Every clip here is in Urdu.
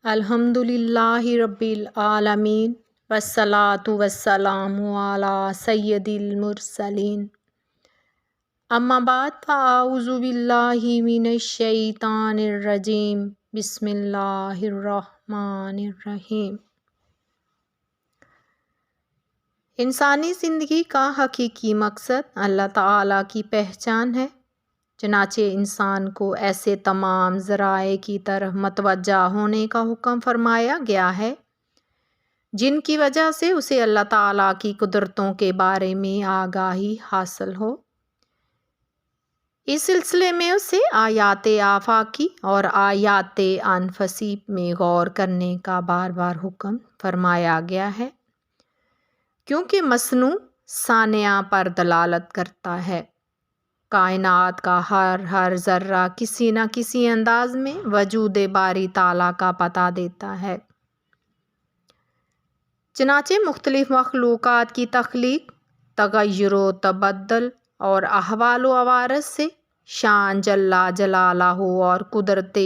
الحمدللہ رب العالمین والصلاة والسلام علی سید المرسلین اما بعد فاعوذ باللہ من الشیطان الرجیم بسم اللہ الرحمن الرحیم۔ انسانی زندگی کا حقیقی مقصد اللہ تعالیٰ کی پہچان ہے، چنانچہ انسان کو ایسے تمام ذرائع کی طرف متوجہ ہونے کا حکم فرمایا گیا ہے جن کی وجہ سے اسے اللہ تعالیٰ کی قدرتوں کے بارے میں آگاہی حاصل ہو۔ اس سلسلے میں اسے آیات آفاقی اور آیات انفسی میں غور کرنے کا بار بار حکم فرمایا گیا ہے، کیونکہ مصنوع صانع پر دلالت کرتا ہے۔ کائنات کا ہر ذرہ کسی نہ کسی انداز میں وجود باری تعالیٰ کا پتہ دیتا ہے۔ چنانچہ مختلف مخلوقات کی تخلیق، تغیر و تبدل اور احوال و عوارض سے شان جل جلالہ اور قدرت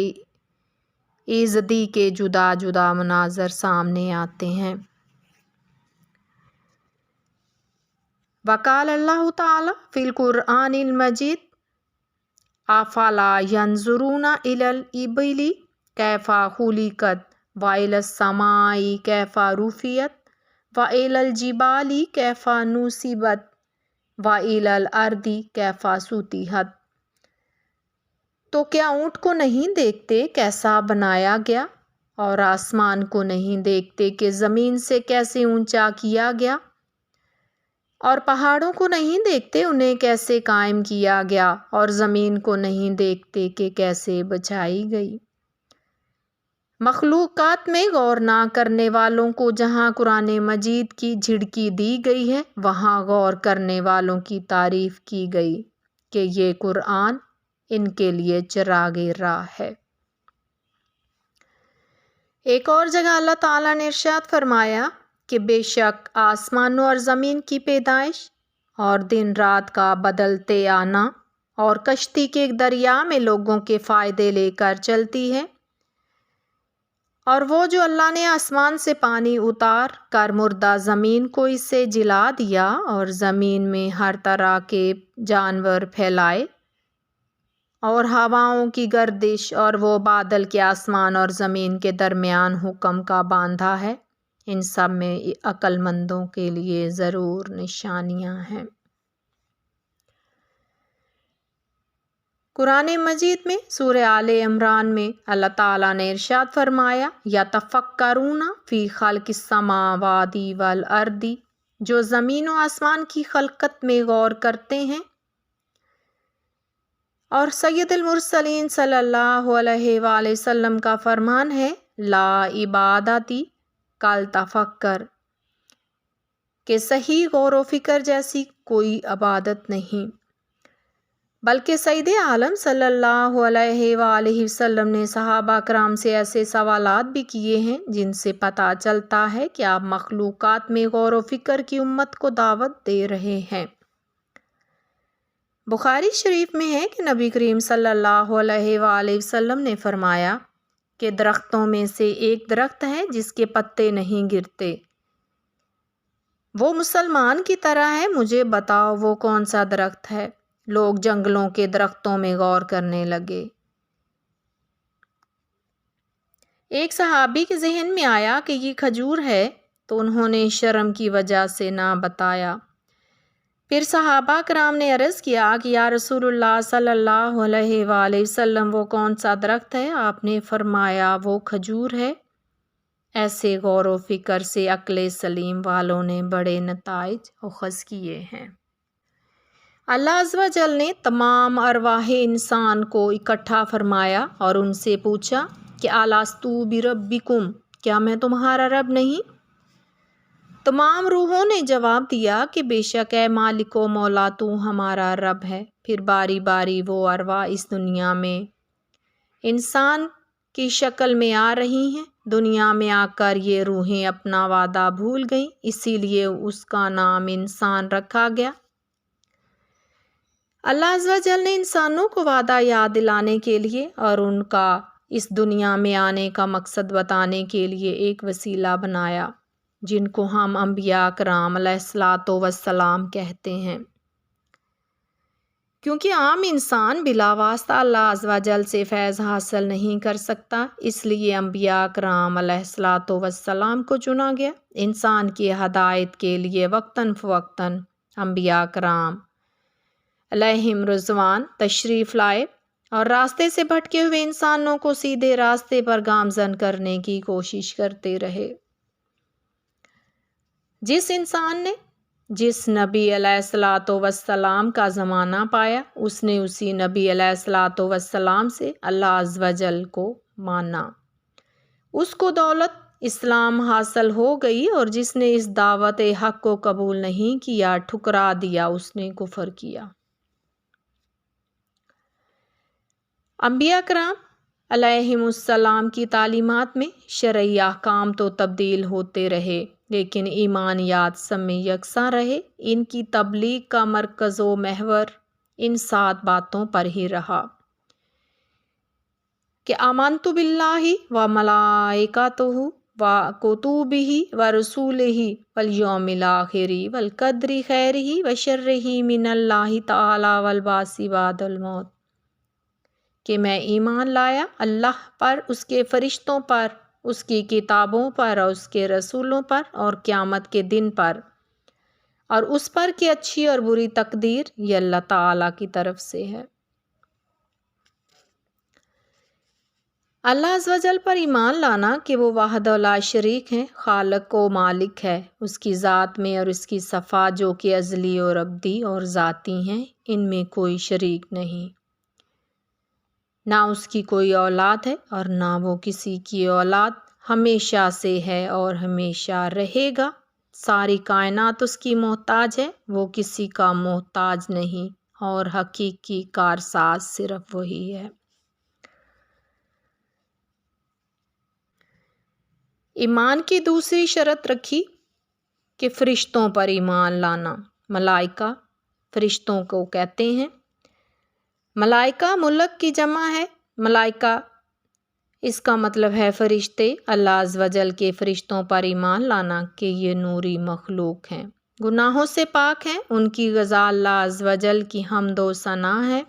ایزدی کے جدا جدا مناظر سامنے آتے ہیں۔ وقال اللہ تعالیٰ فی القرآن المجید افلا ینظرون الی الابل کیف خلقت والی السماء کیف رفعت والی الجبال کیف نصبت والی الارض کیف سطحت۔ تو کیا اونٹ کو نہیں دیکھتے کیسا بنایا گیا، اور آسمان کو نہیں دیکھتے کہ زمین سے کیسے اونچا کیا گیا، اور پہاڑوں کو نہیں دیکھتے انہیں کیسے قائم کیا گیا، اور زمین کو نہیں دیکھتے کہ کیسے بچھائی گئی۔ مخلوقات میں غور نہ کرنے والوں کو جہاں قرآن مجید کی جھڑکی دی گئی ہے، وہاں غور کرنے والوں کی تعریف کی گئی کہ یہ قرآن ان کے لیے چراغ راہ ہے۔ ایک اور جگہ اللہ تعالیٰ نے ارشاد فرمایا کہ بے شک آسمانوں اور زمین کی پیدائش اور دن رات کا بدلتے آنا اور کشتی کے ایک دریا میں لوگوں کے فائدے لے کر چلتی ہے، اور وہ جو اللہ نے آسمان سے پانی اتار کر مردہ زمین کو اس سے جلا دیا اور زمین میں ہر طرح کے جانور پھیلائے، اور ہواؤں کی گردش، اور وہ بادل کے آسمان اور زمین کے درمیان حکم کا باندھا ہے، ان سب میں عقل مندوں کے لیے ضرور نشانیاں ہیں۔ قرآن مجید میں سورہ آل عمران میں اللہ تعالیٰ نے ارشاد فرمایا یتفکرون فی خلق السماوات والارض، جو زمین و آسمان کی خلقت میں غور کرتے ہیں۔ اور سید المرسلین صلی اللہ علیہ وآلہ وسلم کا فرمان ہے لا عبادتی کل تفکر، کہ صحیح غور و فکر جیسی کوئی عبادت نہیں، بلکہ سید عالم صلی اللہ علیہ وآلہ وسلم نے صحابہ کرام سے ایسے سوالات بھی کیے ہیں جن سے پتہ چلتا ہے کہ آپ مخلوقات میں غور و فکر کی امت کو دعوت دے رہے ہیں۔ بخاری شریف میں ہے کہ نبی کریم صلی اللہ علیہ وآلہ وسلم نے فرمایا کہ درختوں میں سے ایک درخت ہے جس کے پتے نہیں گرتے، وہ مسلمان کی طرح ہے، مجھے بتاؤ وہ کون سا درخت ہے؟ لوگ جنگلوں کے درختوں میں غور کرنے لگے۔ ایک صحابی کے ذہن میں آیا کہ یہ کھجور ہے، تو انہوں نے شرم کی وجہ سے نہ بتایا۔ پھر صحابہ کرام نے عرض کیا کہ یا رسول اللہ صلی اللہ علیہ وآلہ وسلم وہ کون سا درخت ہے؟ آپ نے فرمایا وہ کھجور ہے۔ ایسے غور و فکر سے عقل سلیم والوں نے بڑے نتائج اخذ کیے ہیں۔ اللہ عز و جل نے تمام ارواح انسان کو اکٹھا فرمایا اور ان سے پوچھا کہ الستو بربکم، کیا میں تمہارا رب نہیں؟ تمام روحوں نے جواب دیا کہ بے شک اے مالک و مولا تو ہمارا رب ہے۔ پھر باری باری وہ ارواح اس دنیا میں انسان کی شکل میں آ رہی ہیں۔ دنیا میں آ کر یہ روحیں اپنا وعدہ بھول گئیں، اسی لیے اس کا نام انسان رکھا گیا۔ اللہ عز و جل نے انسانوں کو وعدہ یاد دلانے کے لیے اور ان کا اس دنیا میں آنے کا مقصد بتانے کے لیے ایک وسیلہ بنایا، جن کو ہم انبیاء کرام علیہ الصلوۃ والسلام کہتے ہیں۔ کیونکہ عام انسان بلا واسطہ اللہ عز و جل سے فیض حاصل نہیں کر سکتا، اس لیے انبیاء کرام علیہ الصلوۃ والسلام کو چنا گیا انسان کی ہدایت کے لیے۔ وقتاً فوقتاً انبیاء کرام علیہم رضوان تشریف لائے اور راستے سے بھٹکے ہوئے انسانوں کو سیدھے راستے پر گامزن کرنے کی کوشش کرتے رہے۔ جس انسان نے جس نبی علیہ الصلوۃ والسلام کا زمانہ پایا، اس نے اسی نبی علیہ الصلوۃ والسلام سے اللہ عز و جل کو مانا، اس کو دولت اسلام حاصل ہو گئی، اور جس نے اس دعوت حق کو قبول نہیں کیا، ٹھکرا دیا، اس نے کفر کیا۔ انبیاء کرام علیہم السلام کی تعلیمات میں شرعی احکام تو تبدیل ہوتے رہے، لیکن ایمانیات سب میں یکساں رہے۔ ان کی تبلیغ کا مرکز و محور ان 7 باتوں پر ہی رہا کہ آمنت باللہ و ملائکتہ و کتبہ و رسولہ والیوم الآخر والقدر خیرہ و شرہ من اللہ تعالی والبعث بعد الموت، کہ میں ایمان لایا اللہ پر، اس کے فرشتوں پر، اس کی کتابوں پر اور اس کے رسولوں پر، اور قیامت کے دن پر، اور اس پر کہ اچھی اور بری تقدیر یہ اللہ تعالیٰ کی طرف سے ہے۔ اللہ عز و جل پر ایمان لانا کہ وہ وحدہ لا شریک ہے، خالق و مالک ہے، اس کی ذات میں اور اس کی صفات جو کہ ازلی اور ابدی اور ذاتی ہیں، ان میں کوئی شریک نہیں، نہ اس کی کوئی اولاد ہے اور نہ وہ کسی کی اولاد، ہمیشہ سے ہے اور ہمیشہ رہے گا، ساری کائنات اس کی محتاج ہے، وہ کسی کا محتاج نہیں، اور حقیقی کارساز صرف وہی ہے۔ ایمان کی دوسری شرط رکھی کہ فرشتوں پر ایمان لانا۔ ملائکہ فرشتوں کو کہتے ہیں۔ ملائکہ ملک کی جمع ہے۔ ملائکہ اس کا مطلب ہے فرشتے۔ اللہ عز و جل کے فرشتوں پر ایمان لانا کہ یہ نوری مخلوق ہیں، گناہوں سے پاک ہیں، ان کی غذا اللہ عز و جل کی حمد و ثنا ہے۔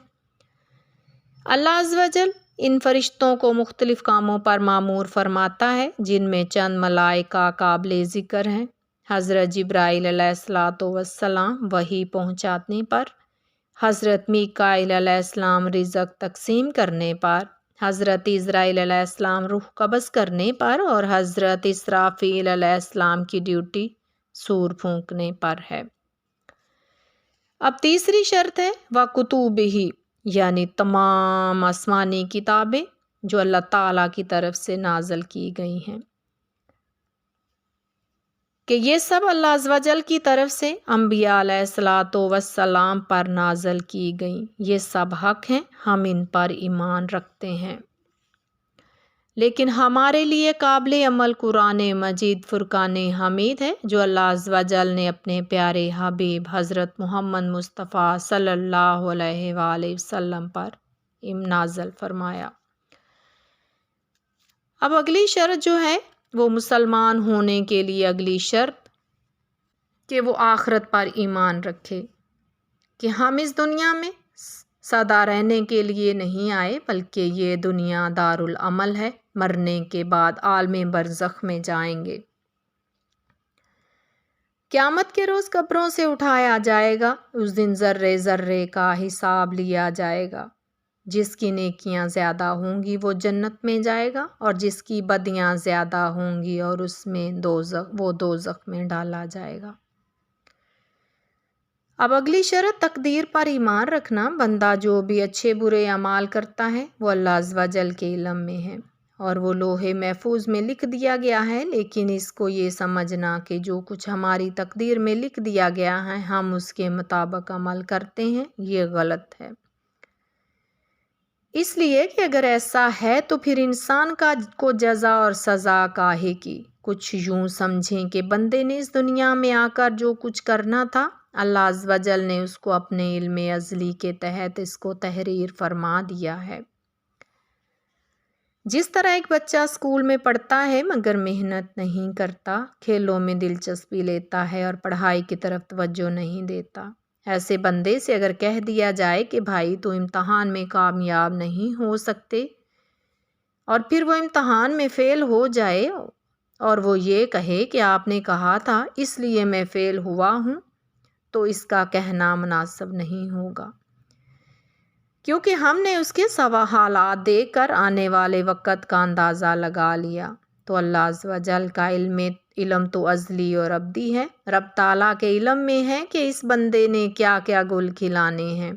اللہ عز و جل ان فرشتوں کو مختلف کاموں پر مامور فرماتا ہے، جن میں چند ملائکہ قابل ذکر ہیں۔ حضرت جبرائیل علیہ السلام وحی پہنچانے پر، حضرت میکائیل علیہ السلام رزق تقسیم کرنے پر، حضرت اسرائیل علیہ السلام روح قبض کرنے پر، اور حضرت اسرافیل علیہ السلام کی ڈیوٹی سور پھونکنے پر ہے۔ اب تیسری شرط ہے وَكُتُبِهِ، یعنی تمام آسمانی کتابیں جو اللہ تعالیٰ کی طرف سے نازل کی گئی ہیں، کہ یہ سب اللہ عز و جل کی طرف سے انبیاء علیہ الصلوۃ والسلام پر نازل کی گئیں، یہ سب حق ہیں، ہم ان پر ایمان رکھتے ہیں۔ لیکن ہمارے لیے قابل عمل قرآن مجید فرقان حمید ہے، جو اللہ عز و جل نے اپنے پیارے حبیب حضرت محمد مصطفیٰ صلی اللہ علیہ وآلہ وسلم پر نازل فرمایا۔ اب اگلی شرط جو ہے وہ مسلمان ہونے کے لیے اگلی شرط کہ وہ آخرت پر ایمان رکھے، کہ ہم اس دنیا میں سدا رہنے کے لیے نہیں آئے، بلکہ یہ دنیا دارالعمل ہے، مرنے کے بعد عالم برزخ میں جائیں گے۔ قیامت کے روز قبروں سے اٹھایا جائے گا، اس دن ذرے ذرے کا حساب لیا جائے گا، جس کی نیکیاں زیادہ ہوں گی وہ جنت میں جائے گا، اور جس کی بدیاں زیادہ ہوں گی اور اس میں دوزخ میں ڈالا جائے گا۔ اب اگلی شرط تقدیر پر ایمان رکھنا۔ بندہ جو بھی اچھے برے اعمال کرتا ہے وہ اللہ عز و جل کے علم میں ہے، اور وہ لوح محفوظ میں لکھ دیا گیا ہے، لیکن اس کو یہ سمجھنا کہ جو کچھ ہماری تقدیر میں لکھ دیا گیا ہے ہم اس کے مطابق عمل کرتے ہیں، یہ غلط ہے۔ اس لیے کہ اگر ایسا ہے تو پھر انسان کو جزا اور سزا کاہے کی؟ کچھ یوں سمجھیں کہ بندے نے اس دنیا میں آ کر جو کچھ کرنا تھا، اللہ عز و جل نے اس کو اپنے علم ازلی کے تحت اس کو تحریر فرما دیا ہے۔ جس طرح ایک بچہ اسکول میں پڑھتا ہے مگر محنت نہیں کرتا، کھیلوں میں دلچسپی لیتا ہے اور پڑھائی کی طرف توجہ نہیں دیتا، ایسے بندے سے اگر کہہ دیا جائے کہ بھائی تو امتحان میں کامیاب نہیں ہو سکتے، اور پھر وہ امتحان میں فیل ہو جائے اور وہ یہ کہے کہ آپ نے کہا تھا اس لیے میں فیل ہوا ہوں، تو اس کا کہنا مناسب نہیں ہوگا، کیونکہ ہم نے اس کے سوا حالات دیکھ کر آنے والے وقت کا اندازہ لگا لیا۔ تو اللہ عز و جل کا علم تو ازلی اور ابدی ہے، رب تعالیٰ کے علم میں ہے کہ اس بندے نے کیا کیا گل کھلانے ہیں،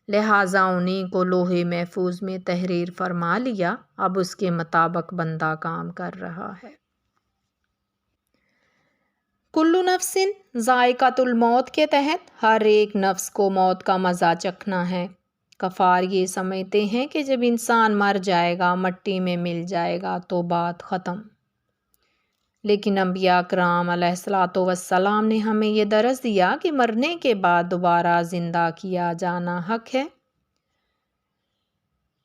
لہٰذا انہیں کو لوح محفوظ میں تحریر فرما لیا، اب اس کے مطابق بندہ کام کر رہا ہے۔ کل نفس ذائقۃ الموت کے تحت ہر ایک نفس کو موت کا مزہ چکھنا ہے۔ کفار یہ سمجھتے ہیں کہ جب انسان مر جائے گا، مٹی میں مل جائے گا تو بات ختم، لیکن انبیاء کرام علیہ الصلاۃ والسلام نے ہمیں یہ درس دیا کہ مرنے کے بعد دوبارہ زندہ کیا جانا حق ہے۔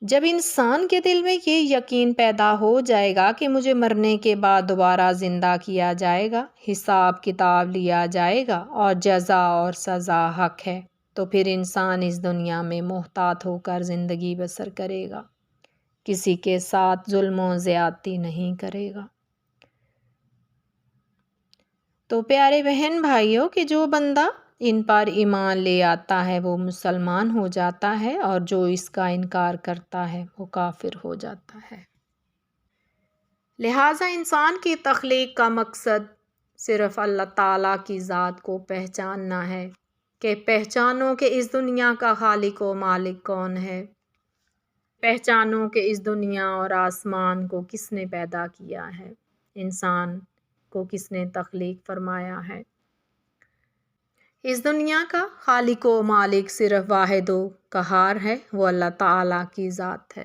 جب انسان کے دل میں یہ یقین پیدا ہو جائے گا کہ مجھے مرنے کے بعد دوبارہ زندہ کیا جائے گا، حساب کتاب لیا جائے گا اور جزا اور سزا حق ہے، تو پھر انسان اس دنیا میں محتاط ہو کر زندگی بسر کرے گا، کسی کے ساتھ ظلم و زیادتی نہیں کرے گا۔ تو پیارے بہن بھائیوں کہ جو بندہ ان پر ایمان لے آتا ہے وہ مسلمان ہو جاتا ہے، اور جو اس کا انکار کرتا ہے وہ کافر ہو جاتا ہے۔ لہٰذا انسان کی تخلیق کا مقصد صرف اللہ تعالیٰ کی ذات کو پہچاننا ہے، کہ پہچانو کہ اس دنیا کا خالق و مالک کون ہے، پہچانو کہ اس دنیا اور آسمان کو کس نے پیدا کیا ہے، انسان کو کس نے تخلیق فرمایا ہے۔ اس دنیا کا خالق و مالک صرف واحد و قہار ہے، وہ اللہ تعالیٰ کی ذات ہے۔